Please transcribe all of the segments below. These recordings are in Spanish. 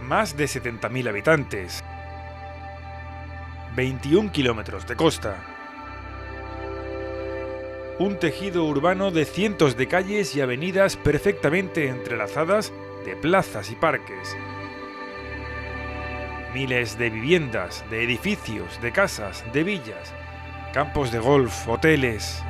más de 70.000 habitantes, 21 kilómetros de costa, un tejido urbano de cientos de calles y avenidas perfectamente entrelazadas de plazas y parques, miles de viviendas, de edificios, de casas, de villas, campos de golf, hoteles.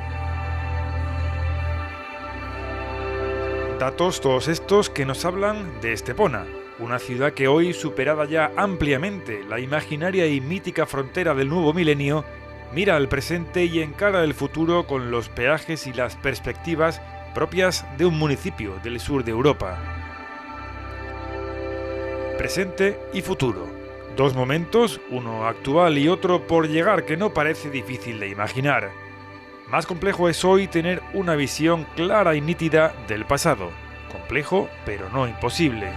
Datos todos estos que nos hablan de Estepona, una ciudad que hoy, superada ya ampliamente la imaginaria y mítica frontera del nuevo milenio, mira al presente y encara el futuro con los peajes y las perspectivas propias de un municipio del sur de Europa. Presente y futuro. Dos momentos, uno actual y otro por llegar, que no parece difícil de imaginar. Más complejo es hoy tener una visión clara y nítida del pasado. Complejo, pero no imposible.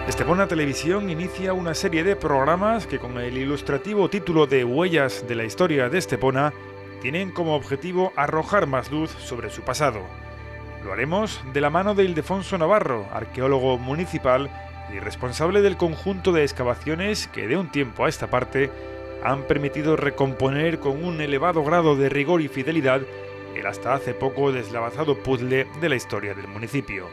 Estepona Televisión inicia una serie de programas que, con el ilustrativo título de Huellas de la historia de Estepona, tienen como objetivo arrojar más luz sobre su pasado. Lo haremos de la mano de Ildefonso Navarro, arqueólogo municipal y responsable del conjunto de excavaciones que, de un tiempo a esta parte, han permitido recomponer con un elevado grado de rigor y fidelidad el hasta hace poco deslavazado puzzle de la historia del municipio.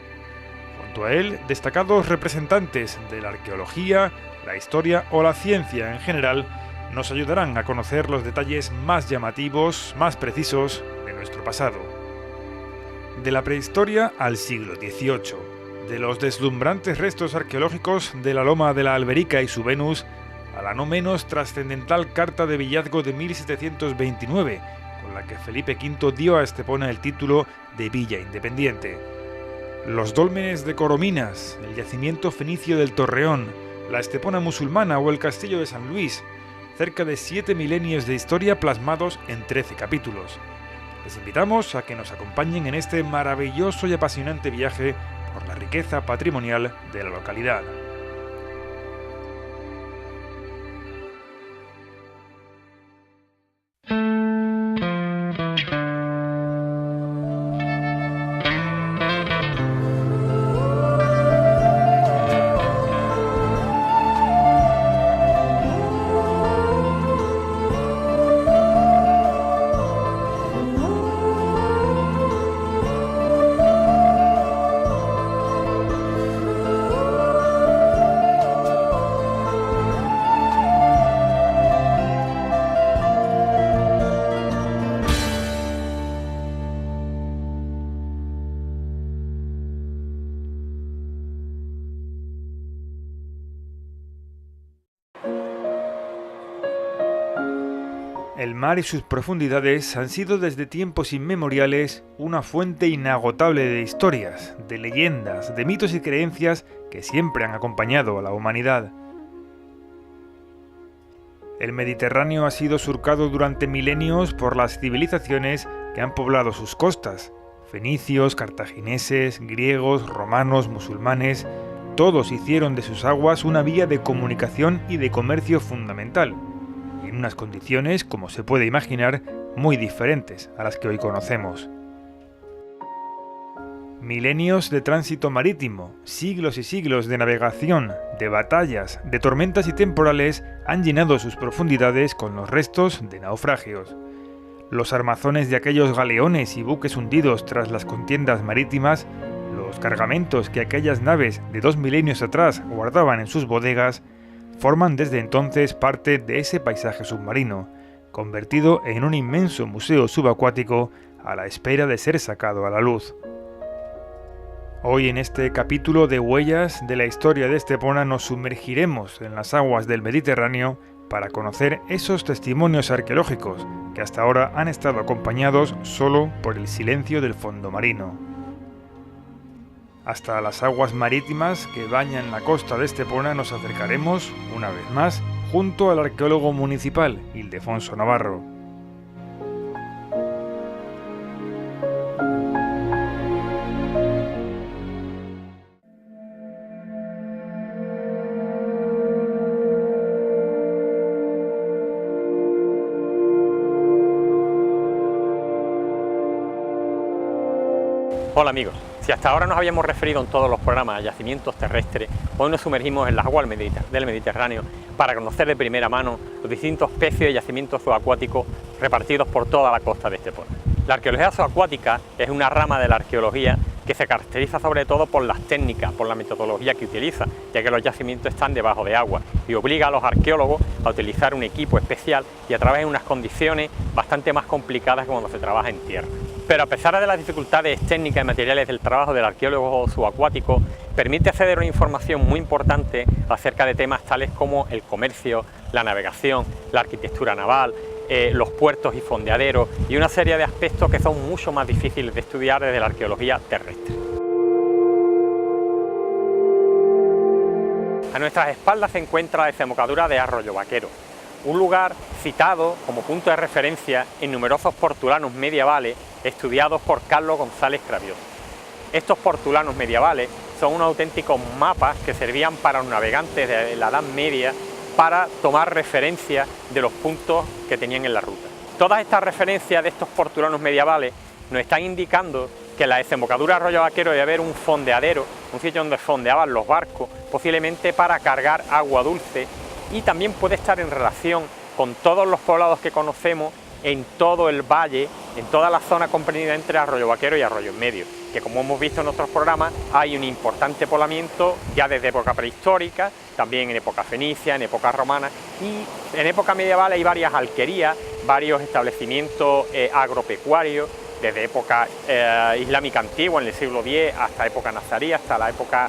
Junto a él, destacados representantes de la arqueología, la historia o la ciencia en general nos ayudarán a conocer los detalles más llamativos, más precisos de nuestro pasado. De la prehistoria al siglo XVIII, de los deslumbrantes restos arqueológicos de la Loma de la Alberica y su Venus, a la no menos trascendental Carta de Villazgo de 1729, con la que Felipe V dio a Estepona el título de Villa Independiente. Los dólmenes de Corominas, el yacimiento fenicio del Torreón, la Estepona musulmana o el castillo de San Luis, cerca de 7 milenios de historia plasmados en 13 capítulos. Les invitamos a que nos acompañen en este maravilloso y apasionante viaje por la riqueza patrimonial de la localidad. El mar y sus profundidades han sido desde tiempos inmemoriales una fuente inagotable de historias, de leyendas, de mitos y creencias que siempre han acompañado a la humanidad. El Mediterráneo ha sido surcado durante milenios por las civilizaciones que han poblado sus costas. Fenicios, cartagineses, griegos, romanos, musulmanes, todos hicieron de sus aguas una vía de comunicación y de comercio fundamental, en unas condiciones, como se puede imaginar, muy diferentes a las que hoy conocemos. Milenios de tránsito marítimo, siglos y siglos de navegación, de batallas, de tormentas y temporales han llenado sus profundidades con los restos de naufragios. Los armazones de aquellos galeones y buques hundidos tras las contiendas marítimas, los cargamentos que aquellas naves de 2 milenios atrás guardaban en sus bodegas, forman desde entonces parte de ese paisaje submarino, convertido en un inmenso museo subacuático a la espera de ser sacado a la luz. Hoy en este capítulo de Huellas de la historia de Estepona nos sumergiremos en las aguas del Mediterráneo para conocer esos testimonios arqueológicos que hasta ahora han estado acompañados solo por el silencio del fondo marino. Hasta las aguas marítimas que bañan la costa de Estepona nos acercaremos, una vez más, junto al arqueólogo municipal, Ildefonso Navarro. Hola amigos, si hasta ahora nos habíamos referido en todos los programas a yacimientos terrestres, hoy nos sumergimos en las aguas del Mediterráneo para conocer de primera mano los distintos especies de yacimientos zooacuáticos repartidos por toda la costa de Estepona. La arqueología zooacuática es una rama de la arqueología que se caracteriza sobre todo por las técnicas, por la metodología que utiliza, ya que los yacimientos están debajo de agua y obliga a los arqueólogos a utilizar un equipo especial y a trabajar en unas condiciones bastante más complicadas que cuando se trabaja en tierra. Pero a pesar de las dificultades técnicas y materiales del trabajo del arqueólogo zooacuático, permite acceder a una información muy importante acerca de temas tales como el comercio, la navegación, la arquitectura naval, los puertos y fondeaderos y una serie de aspectos que son mucho más difíciles de estudiar desde la arqueología terrestre. A nuestras espaldas se encuentra la desembocadura de Arroyo Vaquero, un lugar citado como punto de referencia en numerosos portulanos medievales estudiados por Carlos González Cravioto. Estos portulanos medievales son unos auténticos mapas que servían para los navegantes de la Edad Media para tomar referencia de los puntos que tenían en la ruta. Todas estas referencias de estos portulanos medievales nos están indicando que en la desembocadura de Arroyo Vaquero debe haber un fondeadero, un sitio donde fondeaban los barcos, posiblemente para cargar agua dulce, y también puede estar en relación con todos los poblados que conocemos en todo el valle, en toda la zona comprendida entre Arroyo Vaquero y Arroyo en Medio, que como hemos visto en otros programas hay un importante poblamiento ya desde época prehistórica, también en época fenicia, en época romana, y en época medieval hay varias alquerías, varios establecimientos agropecuarios, desde época islámica antigua, en el siglo X, hasta época nazarí, hasta la época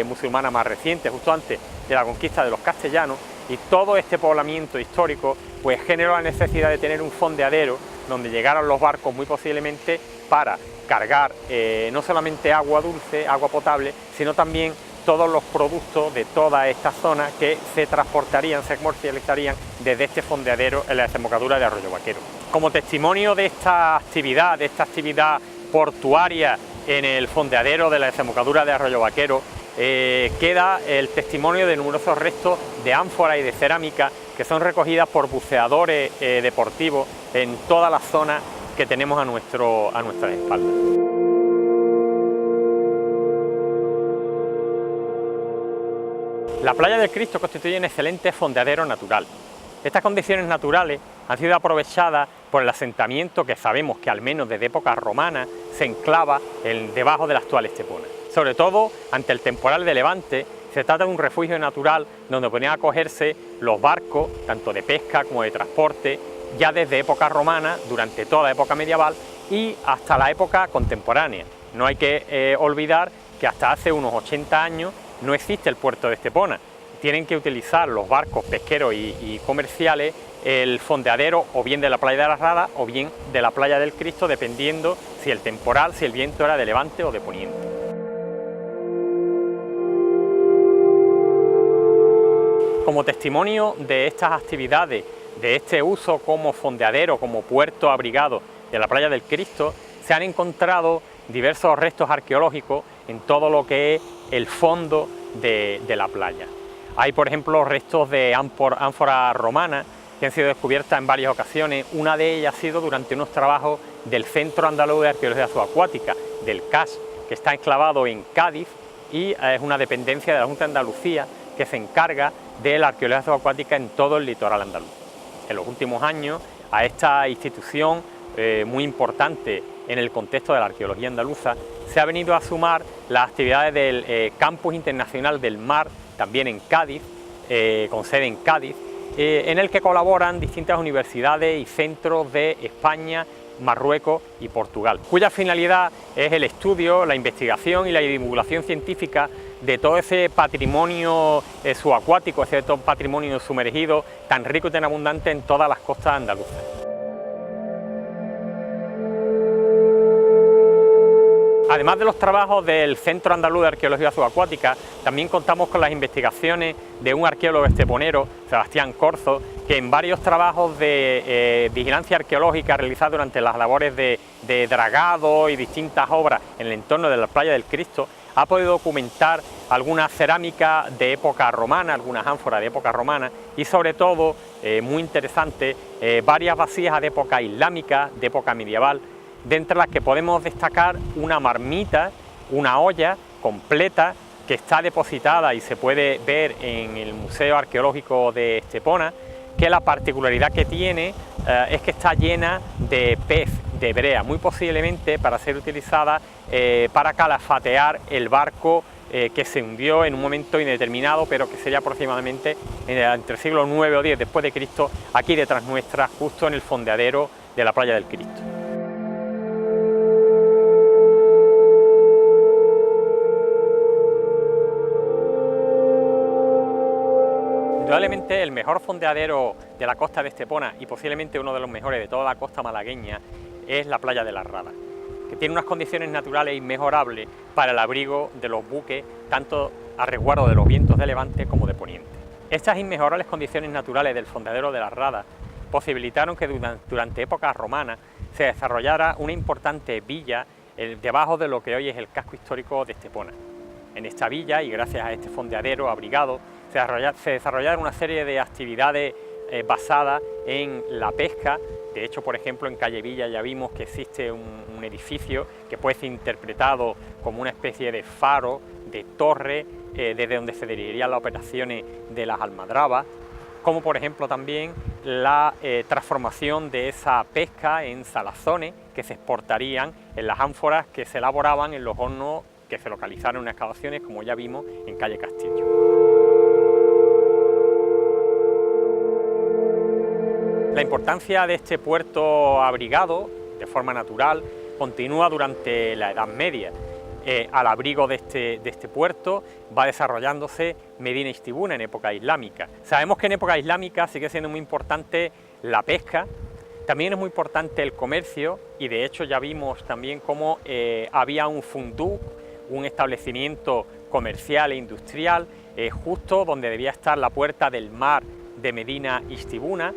musulmana más reciente, justo antes de la conquista de los castellanos, y todo este poblamiento histórico pues generó la necesidad de tener un fondeadero donde llegaran los barcos muy posiblemente para cargar no solamente agua dulce, agua potable, sino también todos los productos de toda esta zona que se transportarían, se comercializarían desde este fondeadero en la desembocadura de Arroyo Vaquero. Como testimonio de esta actividad portuaria en el fondeadero de la desembocadura de Arroyo Vaquero, queda el testimonio de numerosos restos de ánforas y de cerámica que son recogidas por buceadores deportivos en toda la zona que tenemos a nuestras espaldas. La playa del Cristo constituye un excelente fondeadero natural. Estas condiciones naturales han sido aprovechadas por el asentamiento que sabemos que al menos desde época romana se enclava debajo de la actual Estepona. Sobre todo ante el temporal de levante, se trata de un refugio natural donde podían acogerse los barcos, tanto de pesca como de transporte, ya desde época romana, durante toda la época medieval y hasta la época contemporánea. No hay que olvidar que hasta hace unos 80 años no existe el puerto de Estepona. Tienen que utilizar los barcos pesqueros y comerciales el fondeadero o bien de la playa de la Rada o bien de la playa del Cristo, dependiendo si el temporal, si el viento era de levante o de poniente. Como testimonio de estas actividades, de este uso como fondeadero, como puerto abrigado de la playa del Cristo, se han encontrado diversos restos arqueológicos en todo lo que es el fondo de la playa. Hay, por ejemplo, restos de ánforas romanas que han sido descubiertas en varias ocasiones. Una de ellas ha sido durante unos trabajos del Centro Andaluz de Arqueología Zooacuática, del CAS, que está enclavado en Cádiz y es una dependencia de la Junta de Andalucía que se encarga de la arqueología zooacuática en todo el litoral andaluz. En los últimos años, a esta institución muy importante en el contexto de la arqueología andaluza, se ha venido a sumar las actividades del Campus Internacional del Mar, también en Cádiz, con sede en Cádiz, en el que colaboran distintas universidades y centros de España, Marruecos y Portugal, cuya finalidad es el estudio, la investigación y la divulgación científica de todo ese patrimonio subacuático, ese patrimonio sumergido tan rico y tan abundante en todas las costas andaluzas. Además de los trabajos del Centro Andaluz de Arqueología Subacuática, también contamos con las investigaciones de un arqueólogo esteponero, Sebastián Corzo, que en varios trabajos de vigilancia arqueológica realizados durante las labores de dragado y distintas obras en el entorno de la playa del Cristo, ha podido documentar alguna cerámica de época romana, algunas ánforas de época romana y sobre todo, muy interesante, varias vasijas de época islámica, de época medieval, de entre las que podemos destacar una marmita, una olla completa que está depositada y se puede ver en el Museo Arqueológico de Estepona, que la particularidad que tiene es que está llena de pez de brea, muy posiblemente para ser utilizada para calafatear el barco que se hundió en un momento indeterminado, pero que sería aproximadamente entre el siglo IX o X después de Cristo, aquí detrás nuestra, justo en el fondeadero de la Playa del Cristo. Indudablemente el mejor fondeadero de la costa de Estepona y posiblemente uno de los mejores de toda la costa malagueña es la Playa de la Rada, que tiene unas condiciones naturales inmejorables para el abrigo de los buques, tanto a resguardo de los vientos de levante como de poniente. Estas inmejorables condiciones naturales del fondeadero de la Rada posibilitaron que durante épocas romanas se desarrollara una importante villa debajo de lo que hoy es el casco histórico de Estepona. En esta villa, y gracias a este fondeadero abrigado, se desarrollaron una serie de actividades basadas en la pesca. De hecho, por ejemplo, en Calle Villa ya vimos que existe un edificio que puede ser interpretado como una especie de faro, de torre, desde donde se dirigirían las operaciones de las almadrabas, como por ejemplo también la transformación de esa pesca en salazones que se exportarían en las ánforas que se elaboraban en los hornos que se localizaron en excavaciones, como ya vimos en Calle Castillo. La importancia de este puerto abrigado, de forma natural, continúa durante la Edad Media. Al abrigo de este puerto va desarrollándose Medina Istibuna en época islámica. Sabemos que en época islámica sigue siendo muy importante la pesca, también es muy importante el comercio, y de hecho ya vimos también cómo había un funduk, un establecimiento comercial e industrial, justo donde debía estar la puerta del mar de Medina Istibuna,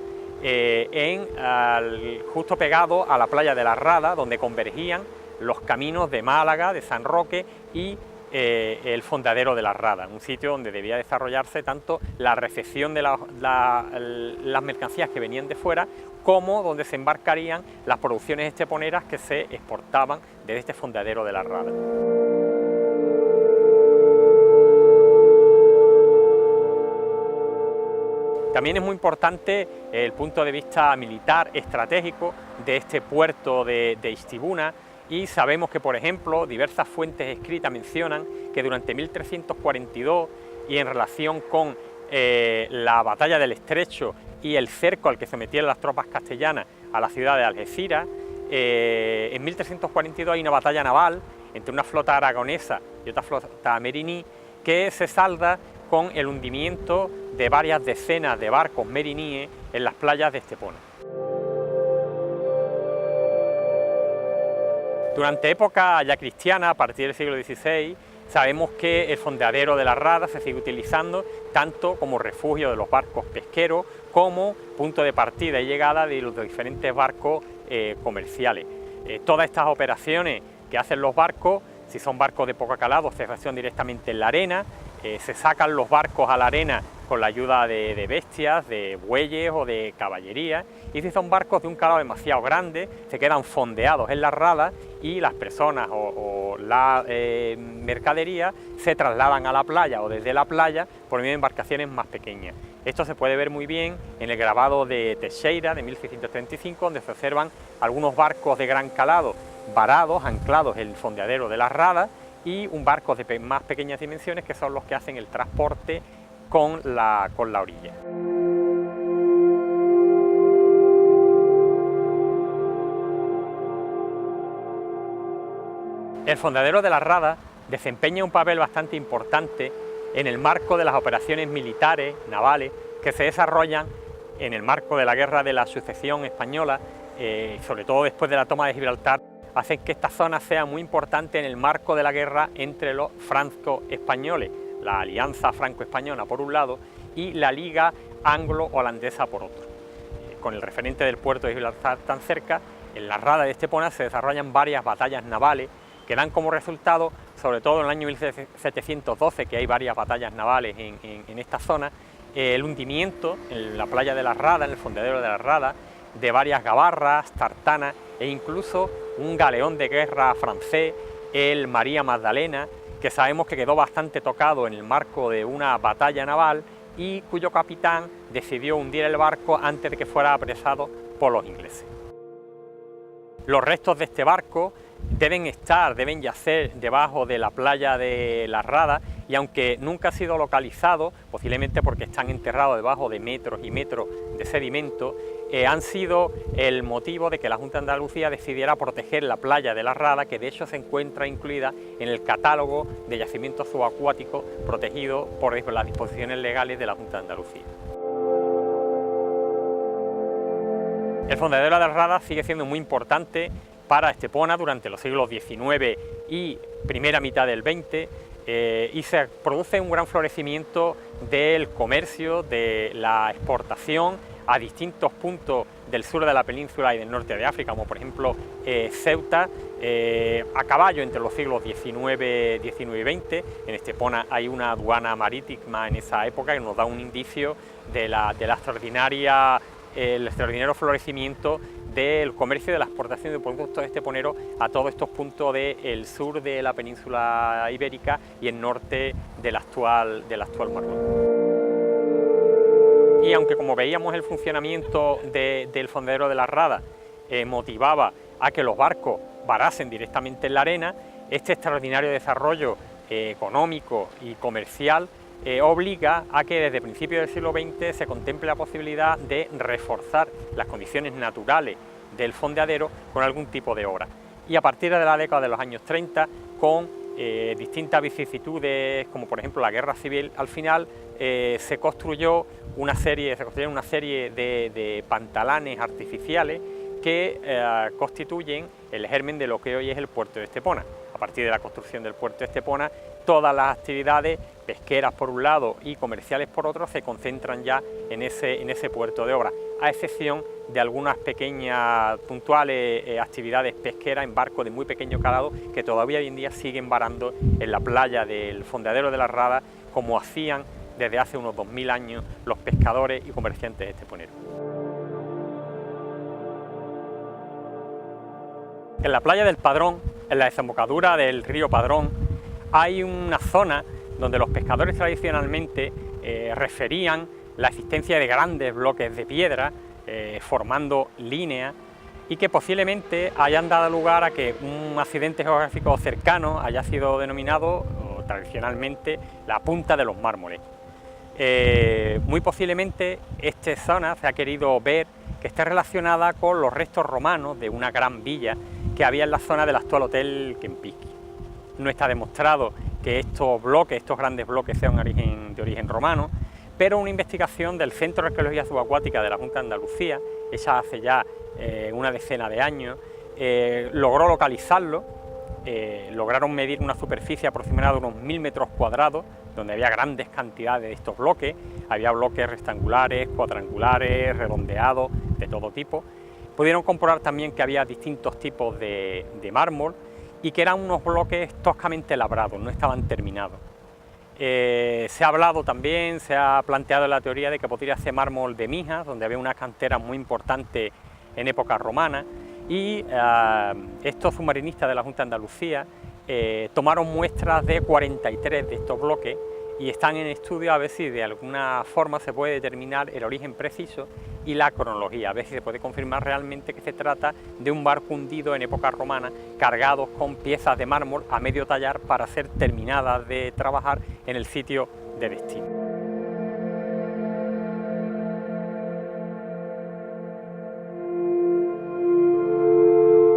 justo pegado a la Playa de la Rada, donde convergían los caminos de Málaga, de San Roque y el fondeadero de la Rada, un sitio donde debía desarrollarse tanto la recepción de las mercancías que venían de fuera, como donde se embarcarían las producciones esteponeras que se exportaban desde este fondeadero de la Rada. También es muy importante el punto de vista militar estratégico de este puerto de Istibuna, y sabemos que, por ejemplo, diversas fuentes escritas mencionan que durante 1342 y en relación con la batalla del Estrecho y el cerco al que se metían las tropas castellanas a la ciudad de Algeciras, en 1342 hay una batalla naval entre una flota aragonesa y otra flota meriní que se salda con el hundimiento de varias decenas de barcos meriníes en las playas de Estepona. Durante época ya cristiana, a partir del siglo XVI, sabemos que el fondeadero de la Rada se sigue utilizando tanto como refugio de los barcos pesqueros como punto de partida y llegada de los diferentes barcos comerciales. Todas estas operaciones que hacen los barcos, si son barcos de poco calado, se realizan directamente en la arena, se sacan los barcos a la arena con la ayuda de bestias, de bueyes o de caballería, y si son barcos de un calado demasiado grande, se quedan fondeados en la Rada y las personas o la mercadería se trasladan a la playa o desde la playa por medio de embarcaciones más pequeñas. Esto se puede ver muy bien en el grabado de Teixeira de 1635, donde se observan algunos barcos de gran calado varados, anclados en el fondeadero de la Rada, y un barco de más pequeñas dimensiones que son los que hacen el transporte con la orilla. El fondeadero de la Rada desempeña un papel bastante importante en el marco de las operaciones militares, navales, que se desarrollan en el marco de la Guerra de la Sucesión Española, sobre todo después de la toma de Gibraltar, hacen que esta zona sea muy importante en el marco de la guerra entre los franco-españoles, la alianza franco-española por un lado y la liga anglo-holandesa por otro. Con el referente del puerto de Gibraltar tan cerca, en la Rada de Estepona se desarrollan varias batallas navales que dan como resultado, sobre todo en el año 1712, que hay varias batallas navales en esta zona, el hundimiento en la playa de la Rada, en el fondeadero de la Rada, de varias gabarras, tartanas e incluso un galeón de guerra francés, el María Magdalena, que sabemos que quedó bastante tocado en el marco de una batalla naval y cuyo capitán decidió hundir el barco antes de que fuera apresado por los ingleses. Los restos de este barco deben yacer debajo de la playa de La Rada, y aunque nunca ha sido localizado, posiblemente porque están enterrados debajo de metros y metros de sedimento, han sido el motivo de que la Junta de Andalucía decidiera proteger la playa de La Rada, que de hecho se encuentra incluida en el catálogo de yacimientos subacuáticos protegidos por las disposiciones legales de la Junta de Andalucía. El fondeadero de La Rada sigue siendo muy importante para Estepona durante los siglos XIX y primera mitad del XX, y se produce un gran florecimiento del comercio, de la exportación a distintos puntos del sur de la península y del norte de África, como por ejemplo Ceuta, a caballo entre los siglos XIX y XX. En Estepona hay una aduana marítima en esa época que nos da un indicio de el extraordinario florecimiento del comercio y de la exportación de productos esteponeros a todos estos puntos del sur de la península ibérica y el norte del actual Marruecos. Y aunque, como veíamos, el funcionamiento del fondeadero de La Rada motivaba a que los barcos varasen directamente en la arena, este extraordinario desarrollo económico y comercial obliga a que desde principios del siglo XX se contemple la posibilidad de reforzar las condiciones naturales del fondeadero con algún tipo de obra. Y a partir de la década de los años 30, con distintas vicisitudes, como por ejemplo la guerra civil, al final se construyeron una serie de pantalanes artificiales que constituyen el germen de lo que hoy es el puerto de Estepona. A partir de la construcción del puerto de Estepona, todas las actividades pesqueras por un lado y comerciales por otro se concentran ya en ese puerto de obra, a excepción de algunas pequeñas puntuales actividades pesqueras en barcos de muy pequeño calado que todavía hoy en día siguen varando en la playa del fondeadero de La Rada, como hacían desde hace unos 2000 años los pescadores y comerciantes esteponeros. En la playa del Padrón, en la desembocadura del río Padrón, hay una zona donde los pescadores tradicionalmente referían la existencia de grandes bloques de piedra formando líneas, y que posiblemente hayan dado lugar a que un accidente geográfico cercano haya sido denominado tradicionalmente la Punta de los Mármoles. Muy posiblemente esta zona se ha querido ver que está relacionada con los restos romanos de una gran villa que había en la zona del actual Hotel Kempinski. No está demostrado que estos grandes bloques sean de origen romano, pero una investigación del Centro de Arqueología Subacuática de la Junta de Andalucía, hecha hace ya una decena de años, logró localizarlo. Lograron medir una superficie aproximada de unos 1000 metros cuadrados, donde había grandes cantidades de estos bloques. Había bloques rectangulares, cuadrangulares, redondeados, de todo tipo. Pudieron comprobar también que había distintos tipos de mármol y que eran unos bloques toscamente labrados, no estaban terminados. Se ha hablado también, se ha planteado la teoría de que podría ser mármol de Mijas, donde había una cantera muy importante en época romana, y estos submarinistas de la Junta de Andalucía tomaron muestras de 43 de estos bloques y están en estudio a ver si de alguna forma se puede determinar el origen preciso y la cronología, a ver si se puede confirmar realmente que se trata de un barco hundido en época romana, cargados con piezas de mármol a medio tallar para ser terminadas de trabajar en el sitio de destino.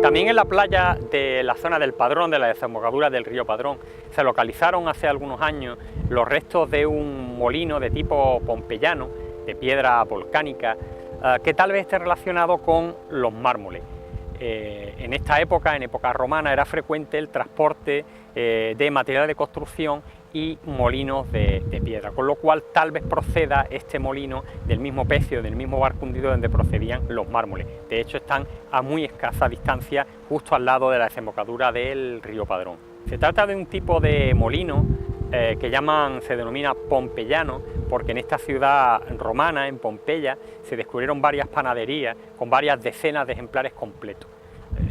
También en la playa de la zona del Padrón, de la desembocadura del río Padrón, se localizaron hace algunos años los restos de un molino de tipo pompeyano, de piedra volcánica, que tal vez esté relacionado con los mármoles. En esta época, en época romana, era frecuente el transporte de material de construcción y molinos de piedra, con lo cual tal vez proceda este molino del mismo pecio, del mismo barco hundido donde procedían los mármoles. De hecho, están a muy escasa distancia, justo al lado de la desembocadura del río Padrón. Se trata de un tipo de molino que se denomina pompeyano, porque en esta ciudad romana, en Pompeya, se descubrieron varias panaderías con varias decenas de ejemplares completos.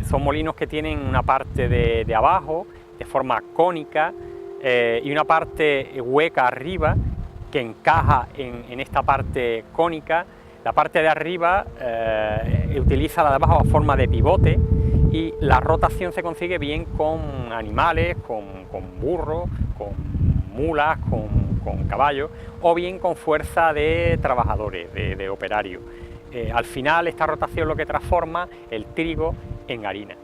Son molinos que tienen una parte de abajo, de forma cónica, y una parte hueca arriba, que encaja en esta parte cónica. La parte de arriba utiliza la de abajo a forma de pivote, y la rotación se consigue bien con animales, con burros, con mulas, con caballos, o bien con fuerza de trabajadores, de operarios. Al final esta rotación lo que transforma el trigo en harina,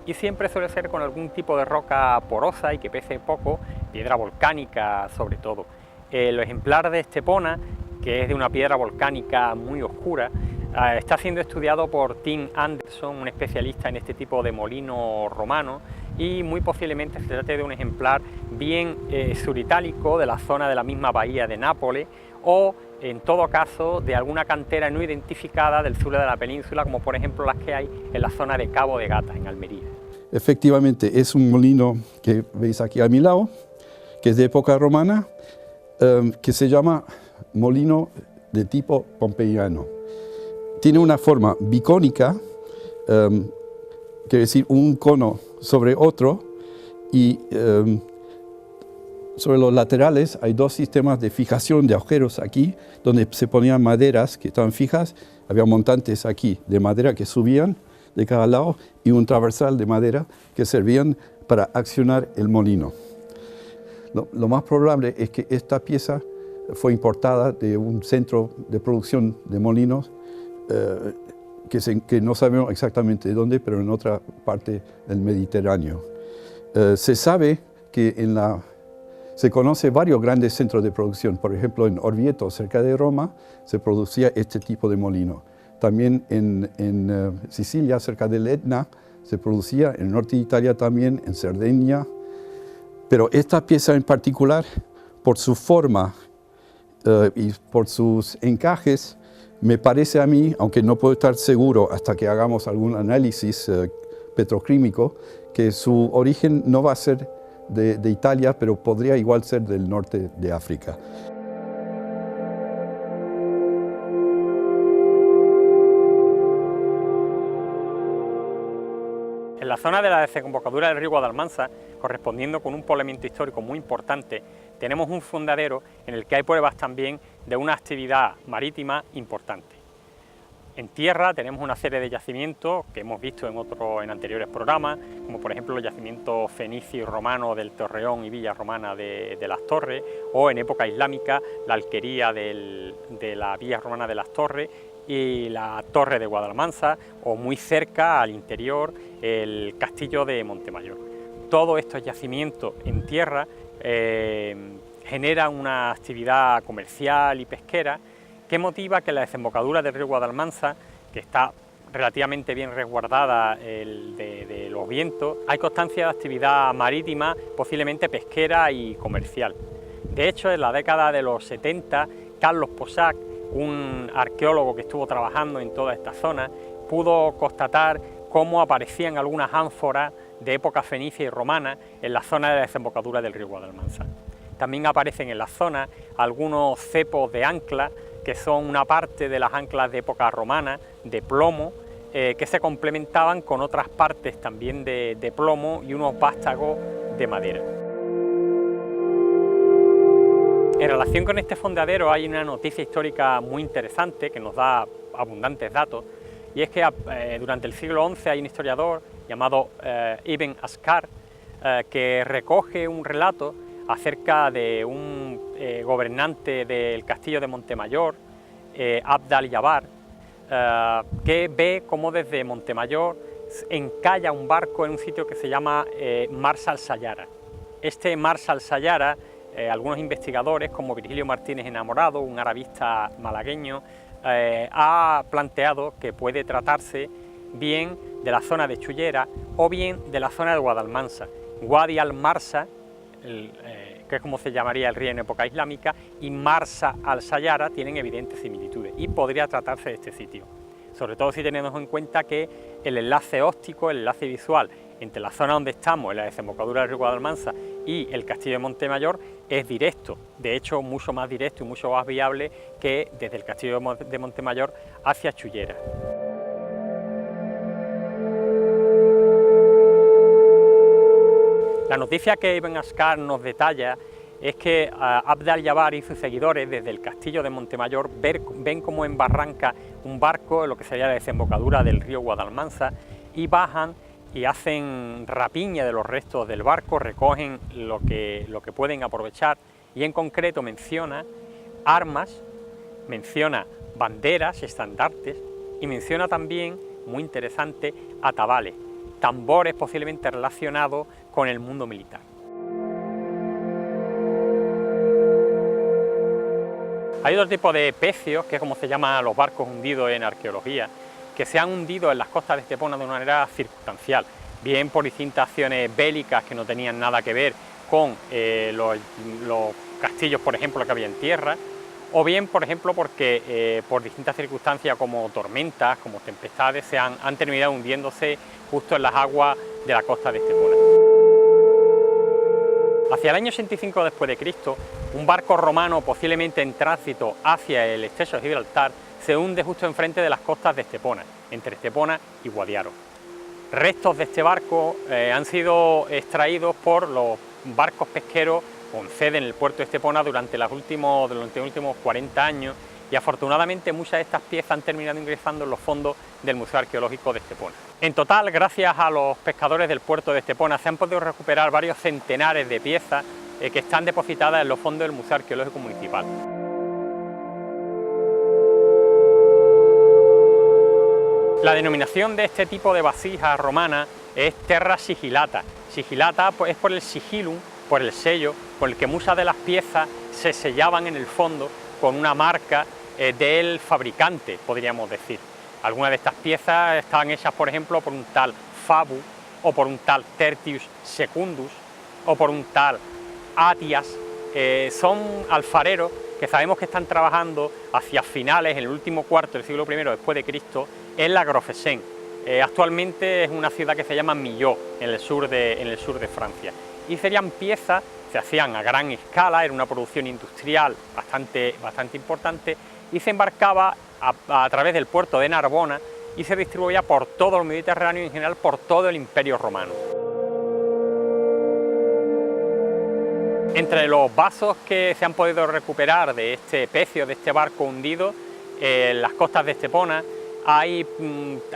y siempre suele ser con algún tipo de roca porosa y que pese poco, piedra volcánica sobre todo. El ejemplar de Estepona, que es de una piedra volcánica muy oscura, está siendo estudiado por Tim Anderson, un especialista en este tipo de molino romano, y muy posiblemente se trate de un ejemplar bien suritálico de la zona de la misma bahía de Nápoles, o en todo caso de alguna cantera no identificada del sur de la península, como por ejemplo las que hay en la zona de Cabo de Gata, en Almería. Efectivamente, es un molino que veis aquí a mi lado, que es de época romana, que se llama molino de tipo pompeyano. Tiene una forma bicónica, quiere decir un cono sobre otro, y sobre los laterales hay dos sistemas de fijación de agujeros aquí, donde se ponían maderas que estaban fijas. Había montantes aquí de madera que subían de cada lado y un traversal de madera que servían para accionar el molino. Lo más probable es que esta pieza fue importada de un centro de producción de molinos que no sabemos exactamente dónde, pero en otra parte del Mediterráneo. Se sabe que se conoce varios grandes centros de producción. Por ejemplo, en Orvieto, cerca de Roma, se producía este tipo de molino. También en Sicilia, cerca del Etna, se producía, en el norte de Italia también, en Cerdeña. Pero esta pieza en particular, por su forma y por sus encajes, me parece a mí, aunque no puedo estar seguro hasta que hagamos algún análisis petroquímico, que su origen no va a ser de Italia, pero podría igual ser del norte de África. En la zona de la desembocadura del río Guadalmansa, correspondiendo con un poblamiento histórico muy importante, tenemos un fondadero en el que hay pruebas también de una actividad marítima importante. En tierra tenemos una serie de yacimientos que hemos visto en anteriores programas, como por ejemplo los yacimientos fenicio y romano del Torreón y Villa Romana de Las Torres, o en época islámica la alquería de la Villa Romana de Las Torres y la Torre de Guadalmansa, o muy cerca al interior el castillo de Montemayor. Todos estos yacimientos en tierra generan una actividad comercial y pesquera que motiva que la desembocadura del río Guadalmansa, que está relativamente bien resguardada de los vientos, hay constancia de actividad marítima, posiblemente pesquera y comercial. De hecho, en la década de los 70, Carlos Posac, un arqueólogo que estuvo trabajando en toda esta zona, pudo constatar cómo aparecían algunas ánforas de época fenicia y romana en la zona de la desembocadura del río Guadalmansa. También aparecen en la zona algunos cepos de ancla, que son una parte de las anclas de época romana, de plomo, que se complementaban con otras partes también de plomo y unos vástagos de madera. En relación con este fondadero hay una noticia histórica muy interesante que nos da abundantes datos, y es que durante el siglo XI hay un historiador llamado Ibn Askar que recoge un relato acerca de un gobernante del castillo de Montemayor, Abd al-Jabbar, que ve cómo desde Montemayor encalla un barco en un sitio que se llama Mars al-Sayara. Este Mars al-Sayara, algunos investigadores como Virgilio Martínez Enamorado, un arabista malagueño, ha planteado que puede tratarse bien de la zona de Chullera o bien de la zona de Guadalmansa. Wadi al-Marsa, que es como se llamaría el río en época islámica, y Marsa al-Sayara tienen evidentes similitudes y podría tratarse de este sitio, sobre todo si tenemos en cuenta que el enlace óptico, el enlace visual entre la zona donde estamos, en la desembocadura del río Guadalmansa, y el castillo de Montemayor es directo, de hecho mucho más directo y mucho más viable que desde el castillo de Montemayor hacia Chullera. La noticia que Ibn Askar nos detalla es que Abd al-Jabbar y sus seguidores desde el castillo de Montemayor ven como en Barranca un barco en lo que sería la desembocadura del río Guadalmansa y bajan y hacen rapiña de los restos del barco, recogen lo que pueden aprovechar y en concreto menciona armas, menciona banderas, estandartes y menciona también, muy interesante, atabales, tambores posiblemente relacionados con el mundo militar. Hay otro tipo de pecios, que es como se llaman los barcos hundidos en arqueología, que se han hundido en las costas de Estepona de una manera circunstancial, bien por distintas acciones bélicas que no tenían nada que ver con los castillos, por ejemplo, que había en tierra, o bien, por ejemplo, porque por distintas circunstancias como tormentas, como tempestades, han terminado hundiéndose justo en las aguas de la costa de Estepona. Hacia el año 85 después de Cristo, un barco romano posiblemente en tránsito hacia el estrecho de Gibraltar se hunde justo enfrente de las costas de Estepona, entre Estepona y Guadiaro. Restos de este barco han sido extraídos por los barcos pesqueros con sede en el puerto de Estepona durante los últimos 40 años y afortunadamente muchas de estas piezas han terminado ingresando en los fondos del Museo Arqueológico de Estepona. En total, gracias a los pescadores del puerto de Estepona, se han podido recuperar varios centenares de piezas que están depositadas en los fondos del Museo Arqueológico Municipal. La denominación de este tipo de vasijas romanas es terra sigillata. Sigillata pues, es por el sigilum, por el sello, con el que muchas de las piezas se sellaban en el fondo con una marca del fabricante, podríamos decir. Algunas de estas piezas estaban hechas, por ejemplo, por un tal Fabu, o por un tal Tertius Secundus, o por un tal Atias. Son alfareros que sabemos que están trabajando hacia finales, en el último cuarto del siglo I después de Cristo, en la Grofesen. Actualmente es una ciudad que se llama Millau, en el sur de Francia. Y serían piezas, se hacían a gran escala, era una producción industrial bastante importante, y se embarcaba a través del puerto de Narbona y se distribuía por todo el Mediterráneo y en general por todo el Imperio Romano. Entre los vasos que se han podido recuperar de este pecio, de este barco hundido en las costas de Estepona, hay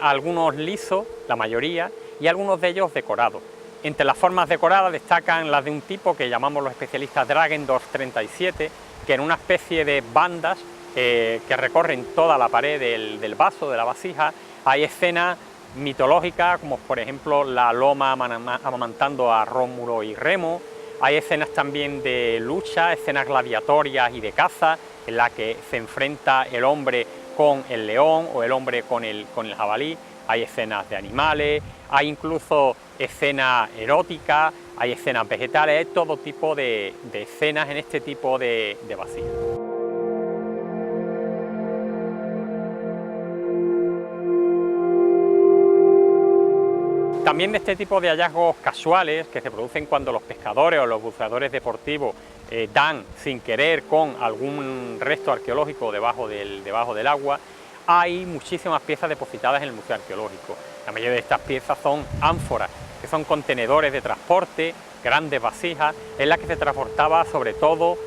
algunos lisos, la mayoría, y algunos de ellos decorados. Entre las formas decoradas destacan las de un tipo que llamamos los especialistas Dragendorf 37, que en una especie de bandas que recorren toda la pared del vaso, de la vasija, hay escenas mitológicas, como por ejemplo la loma amamantando a Rómulo y Remo. Hay escenas también de lucha, escenas gladiatorias y de caza, en la que se enfrenta el hombre con el león o el hombre con el jabalí. Hay escenas de animales, hay incluso escenas eróticas, hay escenas vegetales, hay todo tipo de escenas en este tipo de vasijas. También de este tipo de hallazgos casuales que se producen cuando los pescadores o los buceadores deportivos dan sin querer con algún resto arqueológico debajo del agua, hay muchísimas piezas depositadas en el Museo Arqueológico. La mayoría de estas piezas son ánforas, que son contenedores de transporte, grandes vasijas, en las que se transportaba sobre todo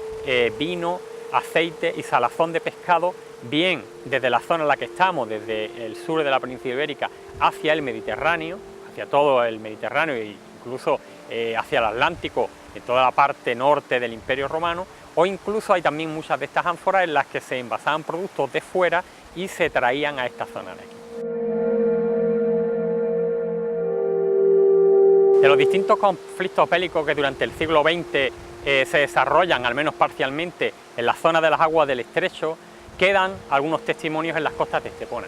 vino, aceite y salazón de pescado, bien desde la zona en la que estamos, desde el sur de la península ibérica, hacia el Mediterráneo, hacia todo el Mediterráneo e incluso hacia el Atlántico, en toda la parte norte del Imperio Romano, o incluso hay también muchas de estas ánforas en las que se envasaban productos de fuera y se traían a esta zona de aquí. De los distintos conflictos bélicos que durante el siglo XX se desarrollan, al menos parcialmente, en la zona de las aguas del estrecho, quedan algunos testimonios en las costas de Estepona.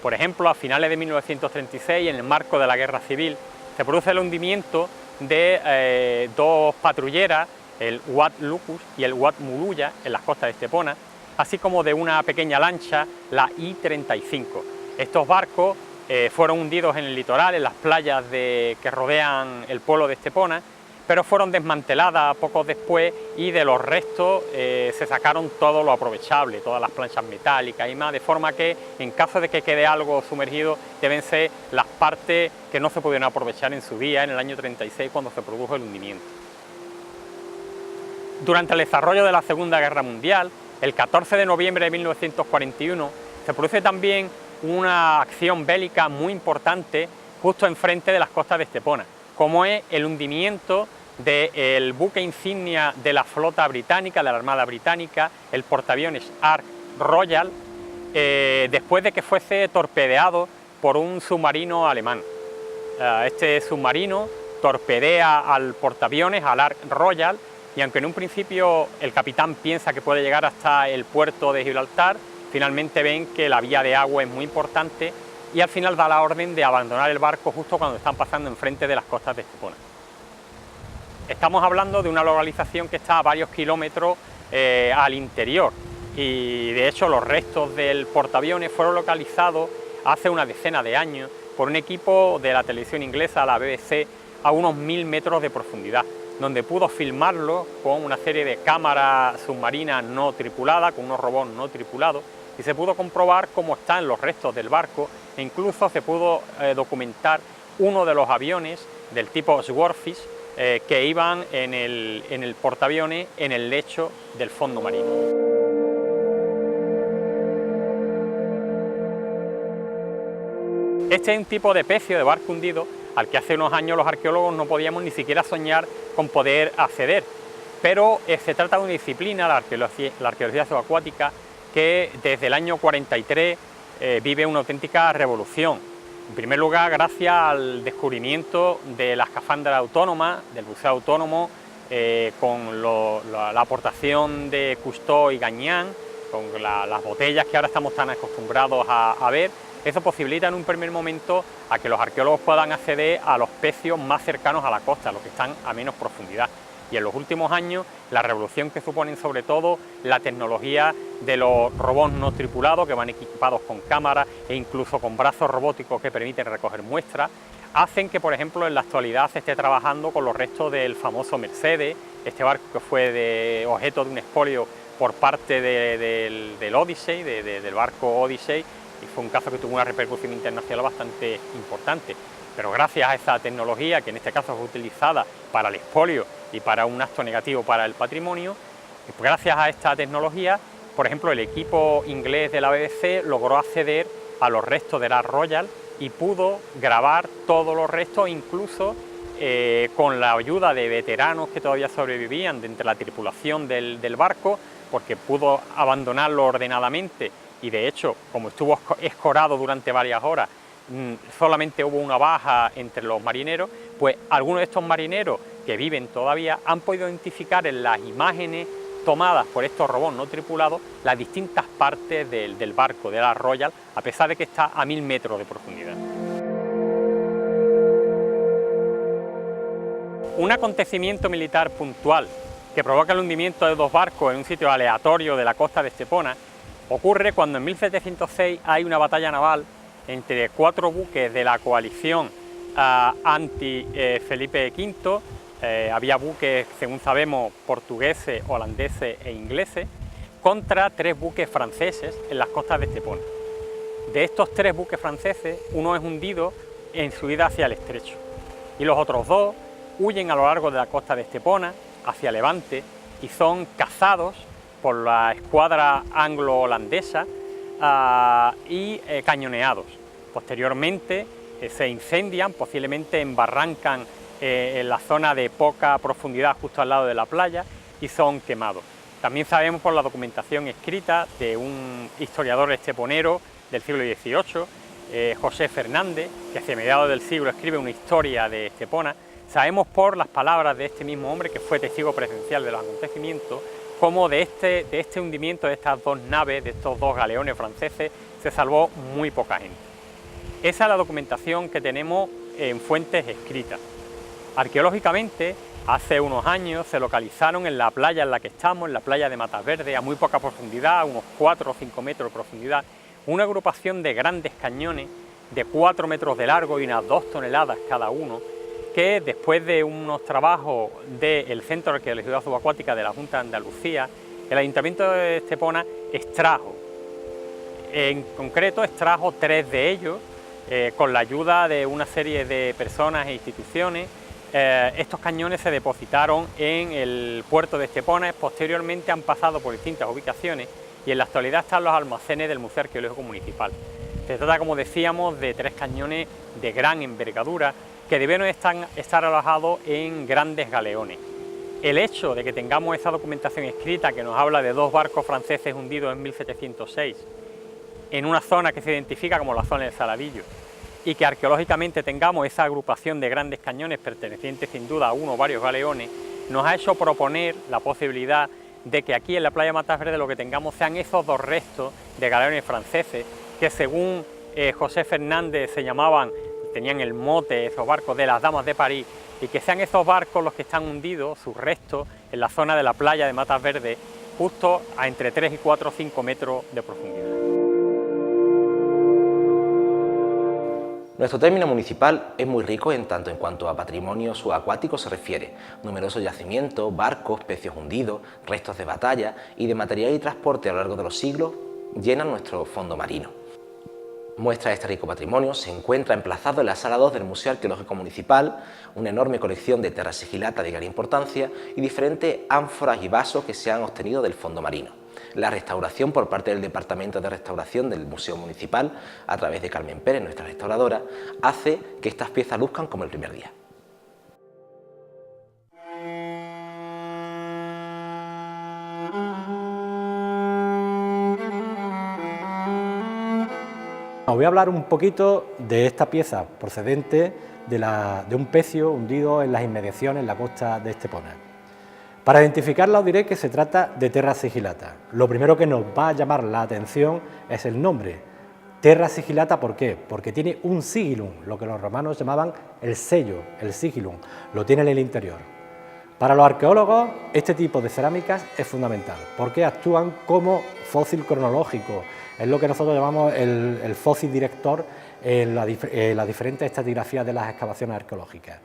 Por ejemplo, a finales de 1936, en el marco de la Guerra Civil, se produce el hundimiento de dos patrulleras, el Wat Lucus y el Wat Muluya, en las costas de Estepona, así como de una pequeña lancha, la I-35. Estos barcos fueron hundidos en el litoral, en las playas que rodean el pueblo de Estepona, pero fueron desmanteladas poco después y de los restos se sacaron todo lo aprovechable, todas las planchas metálicas y más, de forma que en caso de que quede algo sumergido deben ser las partes que no se pudieron aprovechar en su día, en el año 36, cuando se produjo el hundimiento. Durante el desarrollo de la Segunda Guerra Mundial, el 14 de noviembre de 1941, se produce también una acción bélica muy importante justo enfrente de las costas de Estepona, como es el hundimiento del buque insignia de la flota británica, de la Armada Británica, el portaaviones Ark Royal, después de que fuese torpedeado por un submarino alemán. Este submarino torpedea al portaaviones, al Ark Royal, y aunque en un principio el capitán piensa que puede llegar hasta el puerto de Gibraltar, finalmente ven que la vía de agua es muy importante y al final da la orden de abandonar el barco justo cuando están pasando enfrente de las costas de Estepona. Estamos hablando de una localización que está a varios kilómetros al interior y de hecho los restos del portaaviones fueron localizados hace una decena de años por un equipo de la televisión inglesa, la BBC, a unos 1000 metros de profundidad, donde pudo filmarlo con una serie de cámaras submarinas no tripuladas, con unos robots no tripulados, y se pudo comprobar cómo están los restos del barco e incluso se pudo documentar uno de los aviones del tipo Swordfish que iban en el portaaviones en el lecho del fondo marino. Este es un tipo de pecio de barco hundido al que hace unos años los arqueólogos no podíamos ni siquiera soñar con poder acceder, pero se trata de una disciplina, la arqueología subacuática, que desde el año 43 vive una auténtica revolución. En primer lugar, gracias al descubrimiento de la escafandra autónoma, del buceo autónomo, con la aportación de Cousteau y Gagnan, con las botellas que ahora estamos tan acostumbrados a ver. Eso posibilita en un primer momento a que los arqueólogos puedan acceder a los pecios más cercanos a la costa, los que están a menos profundidad. Y en los últimos años, la revolución que suponen sobre todo la tecnología de los robots no tripulados, que van equipados con cámaras e incluso con brazos robóticos que permiten recoger muestras, hacen que, por ejemplo, en la actualidad se esté trabajando con los restos del famoso Mercedes, este barco que fue objeto de un expolio por parte del Odyssey, del barco Odyssey, y fue un caso que tuvo una repercusión internacional bastante importante. Pero gracias a esa tecnología, que en este caso fue utilizada para el expolio y para un acto negativo para el patrimonio, gracias a esta tecnología, por ejemplo, el equipo inglés de la BBC logró acceder a los restos del Ark Royal y pudo grabar todos los restos, incluso con la ayuda de veteranos que todavía sobrevivían de entre la tripulación del barco, porque pudo abandonarlo ordenadamente. Y de hecho, como estuvo escorado durante varias horas, solamente hubo una baja entre los marineros, pues algunos de estos marineros que viven todavía han podido identificar en las imágenes tomadas por estos robots no tripulados las distintas partes del barco, del Ark Royal, a pesar de que está a 1000 metros de profundidad. Un acontecimiento militar puntual que provoca el hundimiento de dos barcos en un sitio aleatorio de la costa de Estepona ocurre cuando en 1706 hay una batalla naval entre 4 buques de la coalición anti-Felipe V, había buques, según sabemos, portugueses, holandeses e ingleses, contra 3 buques franceses en las costas de Estepona. De estos 3 buques franceses, uno es hundido en su ida hacia el estrecho y los otros 2 huyen a lo largo de la costa de Estepona, hacia Levante, y son cazados por la escuadra anglo-holandesa y cañoneados. Posteriormente se incendian, posiblemente embarrancan en la zona de poca profundidad justo al lado de la playa y son quemados. También sabemos por la documentación escrita de un historiador esteponero del siglo XVIII, José Fernández, que hacia mediados del siglo escribe una historia de Estepona. Sabemos por las palabras de este mismo hombre, que fue testigo presencial de los acontecimientos, cómo de este hundimiento de estas 2 naves, de estos 2 galeones franceses, se salvó muy poca gente. Esa es la documentación que tenemos en fuentes escritas. Arqueológicamente, hace unos años se localizaron en la playa en la que estamos, en la playa de Matas Verdes, a muy poca profundidad, a unos 4 o 5 metros de profundidad, una agrupación de grandes cañones de 4 metros de largo y unas 2 toneladas cada uno, que después de unos trabajos del Centro de Arqueología Subacuática de la Junta de Andalucía, el Ayuntamiento de Estepona extrajo, en concreto extrajo 3 de ellos, con la ayuda de una serie de personas e instituciones. Estos cañones se depositaron en el puerto de Estepona, posteriormente han pasado por distintas ubicaciones y en la actualidad están los almacenes del Museo Arqueológico Municipal. Se trata, como decíamos, de 3 cañones de gran envergadura que debieron estar alojados en grandes galeones. El hecho de que tengamos esa documentación escrita que nos habla de 2 barcos franceses hundidos en 1706 en una zona que se identifica como la zona del Saladillo, y que arqueológicamente tengamos esa agrupación de grandes cañones pertenecientes sin duda a uno o varios galeones, nos ha hecho proponer la posibilidad de que aquí en la playa Matas Verdes lo que tengamos sean esos 2 restos de galeones franceses que, según José Fernández, tenían el mote, esos barcos de las Damas de París, y que sean esos barcos los que están hundidos, sus restos, en la zona de la playa de Matas Verdes, justo a entre 3 y 4 o 5 metros de profundidad. Nuestro término municipal es muy rico en tanto en cuanto a patrimonio subacuático se refiere. Numerosos yacimientos, barcos, pecios hundidos, restos de batalla y de material y transporte a lo largo de los siglos llenan nuestro fondo marino. Muestra de este rico patrimonio se encuentra emplazado en la Sala 2 del Museo Arqueológico Municipal, una enorme colección de terra sigillata de gran importancia y diferentes ánforas y vasos que se han obtenido del fondo marino. La restauración por parte del Departamento de Restauración del Museo Municipal, a través de Carmen Pérez, nuestra restauradora, hace que estas piezas luzcan como el primer día. Os voy a hablar un poquito de esta pieza procedente de un pecio hundido en las inmediaciones en la costa de Estepona. Para identificarla os diré que se trata de terra sigillata. Lo primero que nos va a llamar la atención es el nombre. Terra sigillata, ¿por qué? Porque tiene un sigillum, lo que los romanos llamaban el sello, el sigillum, lo tiene en el interior. Para los arqueólogos este tipo de cerámicas es fundamental porque actúan como fósil cronológico. Es lo que nosotros llamamos el fósil director en las diferentes estratigrafías de las excavaciones arqueológicas.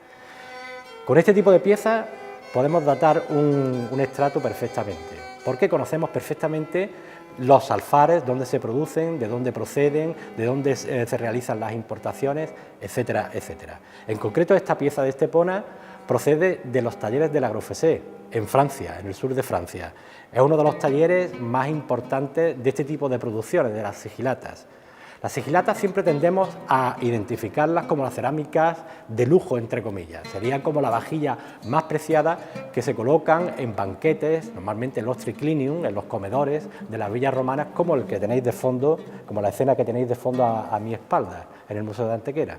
Con este tipo de piezas podemos datar un estrato perfectamente, porque conocemos perfectamente los alfares, dónde se producen, de dónde proceden, de dónde se realizan las importaciones, etcétera, etcétera. En concreto, esta pieza de Estepona procede de los talleres de la Grofesé, en Francia, en el sur de Francia. Es uno de los talleres más importantes de este tipo de producciones, de las sigilatas. Las sigilatas siempre tendemos a identificarlas como las cerámicas de lujo, entre comillas. Serían como la vajilla más preciada que se colocan en banquetes, normalmente en los triclinium, en los comedores de las villas romanas, como el que tenéis de fondo, como la escena que tenéis de fondo a mi espalda, en el Museo de Antequera.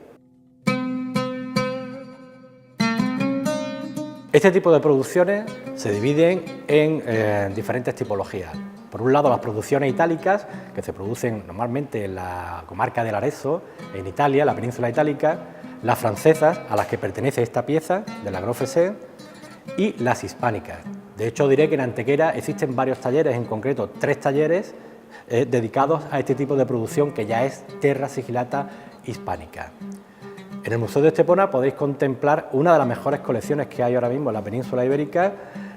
Este tipo de producciones se dividen en diferentes tipologías. Por un lado, las producciones itálicas, que se producen normalmente en la comarca del Arezzo, en Italia, la península itálica, las francesas, a las que pertenece esta pieza, de la Grofesé, y las hispánicas. De hecho, diré que en Antequera existen varios talleres, en concreto 3 talleres, dedicados a este tipo de producción que ya es terra sigillata hispánica. En el Museo de Estepona podéis contemplar una de las mejores colecciones que hay ahora mismo en la península ibérica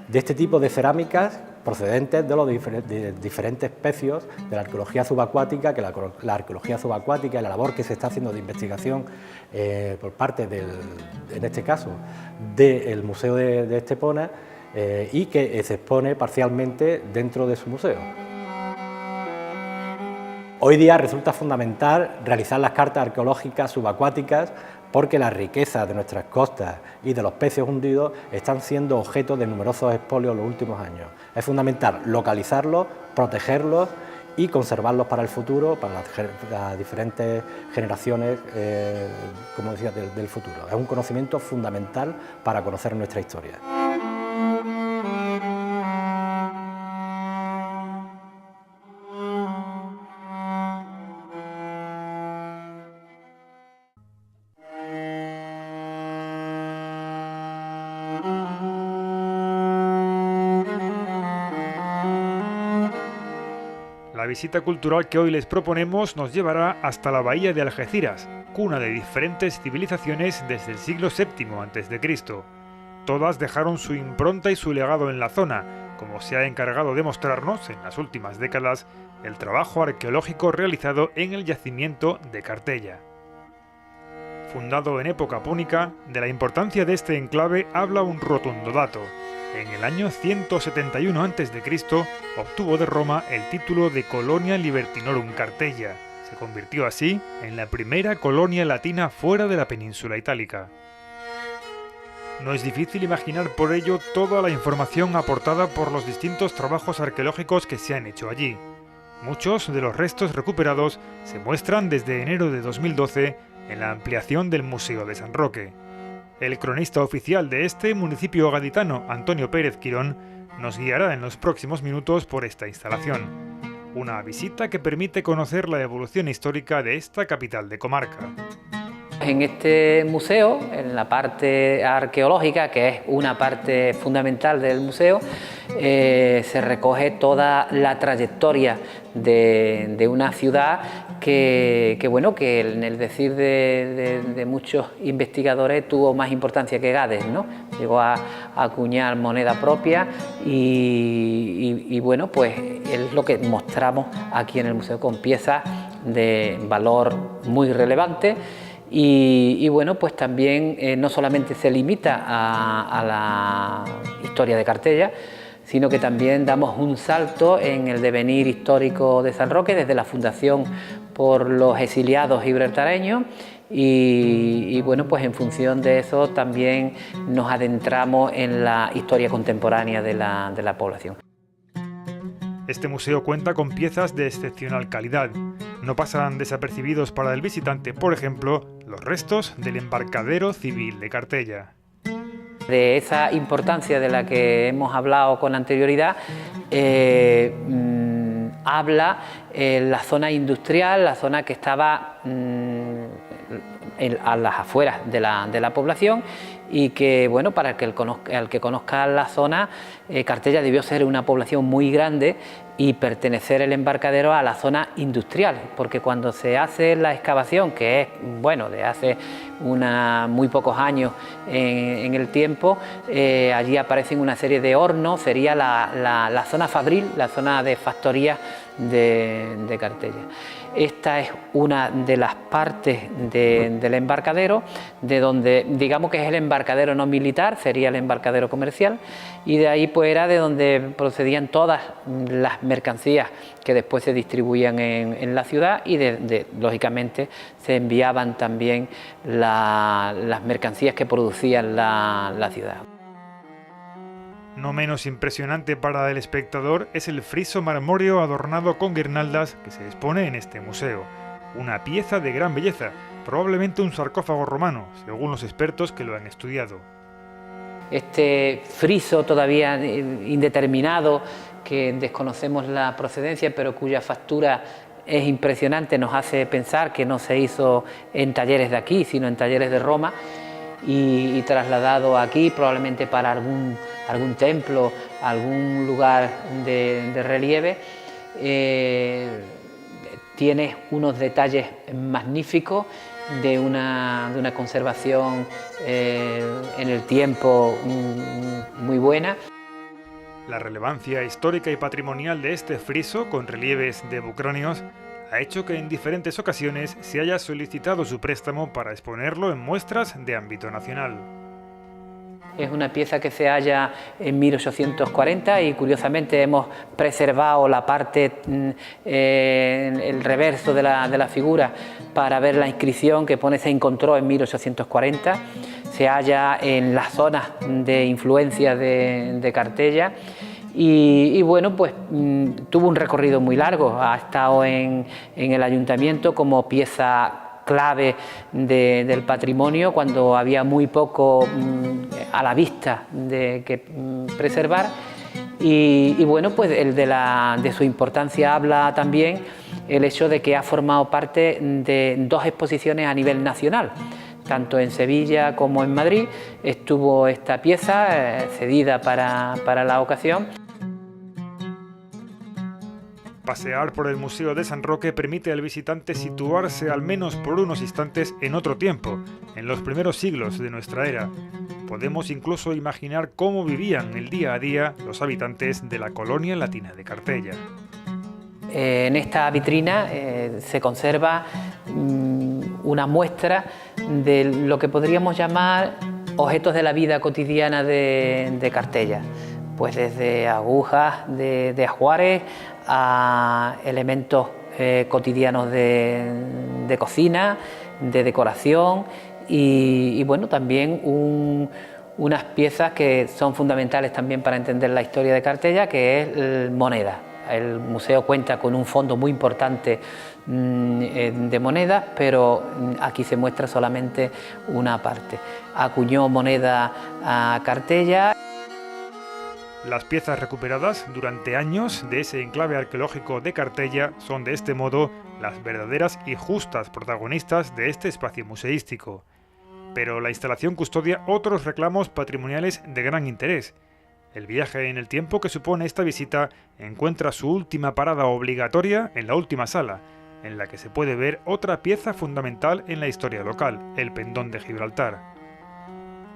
de este tipo de cerámicas procedentes de los diferentes pecios de la arqueología subacuática, que la arqueología subacuática y la labor que se está haciendo de investigación por parte en este caso, del Museo de Estepona y que se expone parcialmente dentro de su museo. Hoy día resulta fundamental realizar las cartas arqueológicas subacuáticas porque la riqueza de nuestras costas y de los pecios hundidos están siendo objeto de numerosos expolios en los últimos años. Es fundamental localizarlos, protegerlos y conservarlos para el futuro, para las diferentes generaciones, como decía, del futuro. Es un conocimiento fundamental para conocer nuestra historia. La visita cultural que hoy les proponemos nos llevará hasta la bahía de Algeciras, cuna de diferentes civilizaciones desde el siglo VII a.C. Todas dejaron su impronta y su legado en la zona, como se ha encargado de mostrarnos en las últimas décadas el trabajo arqueológico realizado en el yacimiento de Cartella. Fundado en época púnica, de la importancia de este enclave habla un rotundo dato. En el año 171 a.C. obtuvo de Roma el título de Colonia Libertinorum Cartella. Se convirtió así en la primera colonia latina fuera de la península itálica. No es difícil imaginar por ello toda la información aportada por los distintos trabajos arqueológicos que se han hecho allí. Muchos de los restos recuperados se muestran desde enero de 2012 en la ampliación del Museo de San Roque. El cronista oficial de este municipio gaditano, Antonio Pérez Quirón, nos guiará en los próximos minutos por esta instalación. Una visita que permite conocer la evolución histórica de esta capital de comarca. En este museo, en la parte arqueológica, que es una parte fundamental del museo, se recoge toda la trayectoria de una ciudad que en el decir de muchos investigadores tuvo más importancia que Gades, ¿no? Llegó a acuñar moneda propia y bueno, pues es lo que mostramos aquí en el museo con piezas de valor muy relevante. Y bueno, pues también no solamente se limita a la historia de Cartella, sino que también damos un salto en el devenir histórico de San Roque desde la fundación por los exiliados gibraltareños y bueno, pues en función de eso también nos adentramos en la historia contemporánea de la población. Este museo cuenta con piezas de excepcional calidad. No pasan desapercibidos para el visitante, por ejemplo, los restos del embarcadero civil de Cartella. De esa importancia de la que hemos hablado con anterioridad, habla la zona industrial, la zona que estaba a las afueras de la población y que, bueno, para el que conozca la zona, Cartella debió ser una población muy grande y pertenecer el embarcadero a la zona industrial, porque cuando se hace la excavación, que es, bueno, de hace muy pocos años en el tiempo, allí aparecen una serie de hornos, sería la zona fabril, la zona de factoría de Cartella. Esta es una de las partes del embarcadero, de donde digamos que es el embarcadero no militar, sería el embarcadero comercial, y de ahí pues era de donde procedían todas las mercancías que después se distribuían en la ciudad y lógicamente se enviaban también las mercancías que producían la ciudad. No menos impresionante para el espectador es el friso marmóreo adornado con guirnaldas que se expone en este museo. Una pieza de gran belleza, probablemente un sarcófago romano, según los expertos que lo han estudiado. Este friso todavía indeterminado, que desconocemos la procedencia, pero cuya factura es impresionante, nos hace pensar que no se hizo en talleres de aquí, sino en talleres de Roma, y trasladado aquí probablemente para algún templo, algún lugar de relieve. Tiene unos detalles magníficos de una conservación en el tiempo muy buena. La relevancia histórica y patrimonial de este friso con relieves de bucróneos ha hecho que en diferentes ocasiones se haya solicitado su préstamo para exponerlo en muestras de ámbito nacional. Es una pieza que se halla en 1840 y curiosamente hemos preservado la parte, el reverso de la figura para ver la inscripción que pone se encontró en 1840. Se halla en las zonas de influencia de Cartella. Y bueno, pues tuvo un recorrido muy largo, ha estado en el ayuntamiento como pieza clave del patrimonio cuando había muy poco a la vista de que preservar y bueno, pues de su importancia habla también el hecho de que ha formado parte de 2 exposiciones a nivel nacional. Tanto en Sevilla como en Madrid estuvo esta pieza cedida para la ocasión. Pasear por el Museo de San Roque permite al visitante situarse al menos por unos instantes en otro tiempo, en los primeros siglos de nuestra era. Podemos incluso imaginar cómo vivían el día a día los habitantes de la colonia latina de Cartella. En esta vitrina se conserva una muestra de lo que podríamos llamar objetos de la vida cotidiana de Cartella, pues desde agujas de ajuares a elementos cotidianos de cocina, de decoración y bueno, también unas piezas que son fundamentales también para entender la historia de Cartella, que es moneda. El museo cuenta con un fondo muy importante de monedas, pero aquí se muestra solamente una parte. Acuñó moneda a Cartella. Las piezas recuperadas durante años de ese enclave arqueológico de Cartella son de este modo las verdaderas y justas protagonistas de este espacio museístico. Pero la instalación custodia otros reclamos patrimoniales de gran interés. El viaje en el tiempo que supone esta visita encuentra su última parada obligatoria en la última sala, en la que se puede ver otra pieza fundamental en la historia local, el pendón de Gibraltar.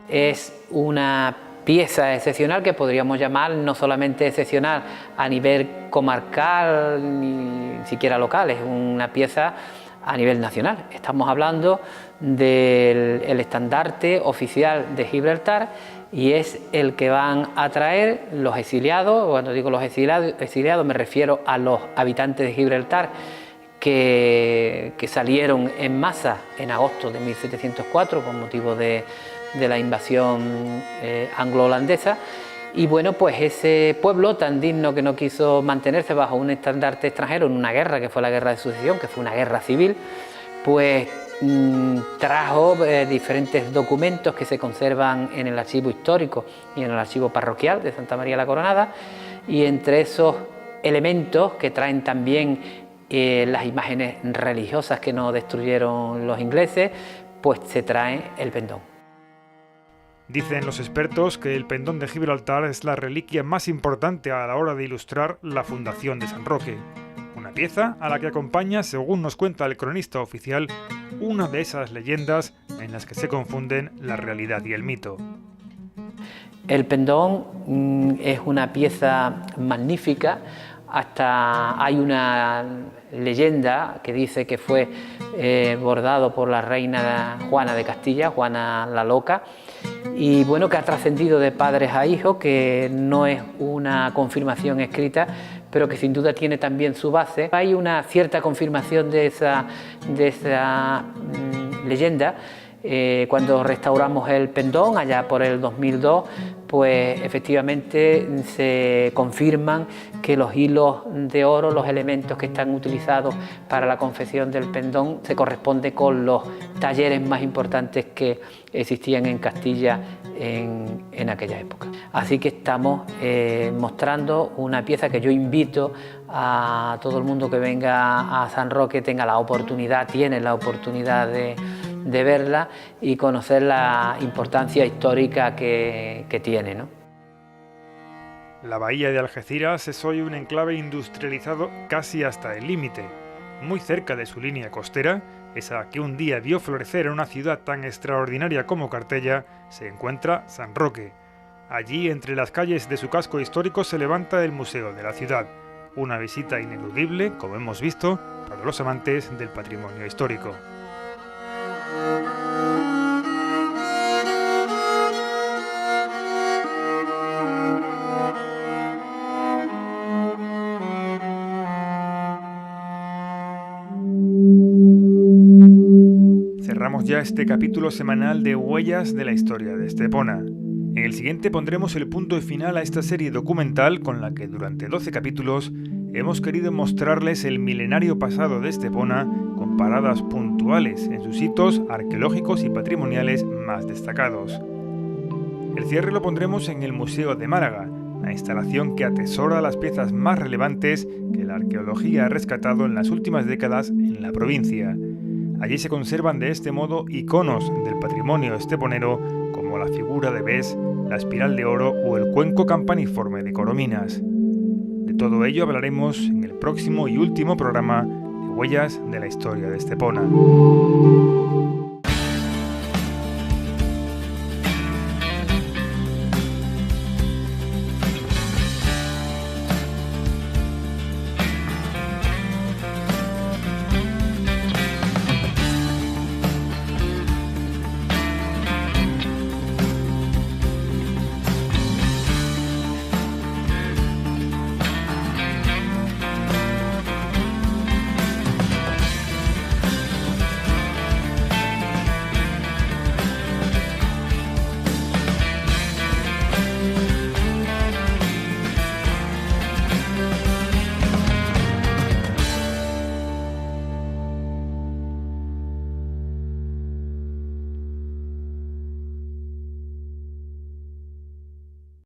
Es una pieza excepcional que podríamos llamar no solamente excepcional a nivel comarcal ni siquiera local, es una pieza a nivel nacional. Estamos hablando del estandarte oficial de Gibraltar y es el que van a traer los exiliados. Cuando digo los exiliados me refiero a los habitantes de Gibraltar que salieron en masa en agosto de 1704 con motivo de la invasión anglo-holandesa. Y bueno, pues ese pueblo tan digno que no quiso mantenerse bajo un estandarte extranjero en una guerra que fue la Guerra de Sucesión, que fue una guerra civil, pues trajo diferentes documentos que se conservan en el archivo histórico y en el archivo parroquial de Santa María la Coronada, y entre esos elementos que traen también las imágenes religiosas que no destruyeron los ingleses, pues se trae el pendón. Dicen los expertos que el pendón de Gibraltar es la reliquia más importante a la hora de ilustrar la fundación de San Roque. Una pieza a la que acompaña, según nos cuenta el cronista oficial, una de esas leyendas en las que se confunden la realidad y el mito. El pendón es una pieza magnífica. Hasta hay una leyenda que dice que fue bordado por la reina Juana de Castilla, Juana la Loca, y bueno, que ha trascendido de padres a hijos, que no es una confirmación escrita, pero que sin duda tiene también su base. Hay una cierta confirmación de esa leyenda. Cuando restauramos el pendón, allá por el 2002, pues efectivamente se confirman que los hilos de oro, los elementos que están utilizados para la confección del pendón, se corresponden con los talleres más importantes que existían en Castilla en aquella época. Así que estamos mostrando una pieza que yo invito a todo el mundo que venga a San Roque, tiene la oportunidad de verla y conocer la importancia histórica que tiene, ¿no? La bahía de Algeciras es hoy un enclave industrializado casi hasta el límite. Muy cerca de su línea costera, esa que un día vio florecer en una ciudad tan extraordinaria como Cartella, se encuentra San Roque. Allí, entre las calles de su casco histórico, se levanta el Museo de la Ciudad, una visita ineludible, como hemos visto, para los amantes del patrimonio histórico. Cerramos ya este capítulo semanal de Huellas de la Historia de Estepona. En el siguiente pondremos el punto final a esta serie documental con la que durante 12 capítulos hemos querido mostrarles el milenario pasado de Estepona con paradas puntuales en sus hitos arqueológicos y patrimoniales más destacados. El cierre lo pondremos en el Museo de Málaga, la instalación que atesora las piezas más relevantes que la arqueología ha rescatado en las últimas décadas en la provincia. Allí se conservan de este modo iconos del patrimonio esteponero como la figura de Bes, la espiral de oro o el cuenco campaniforme de Corominas. De todo ello hablaremos en el próximo y último programa de Huellas de la Historia de Estepona.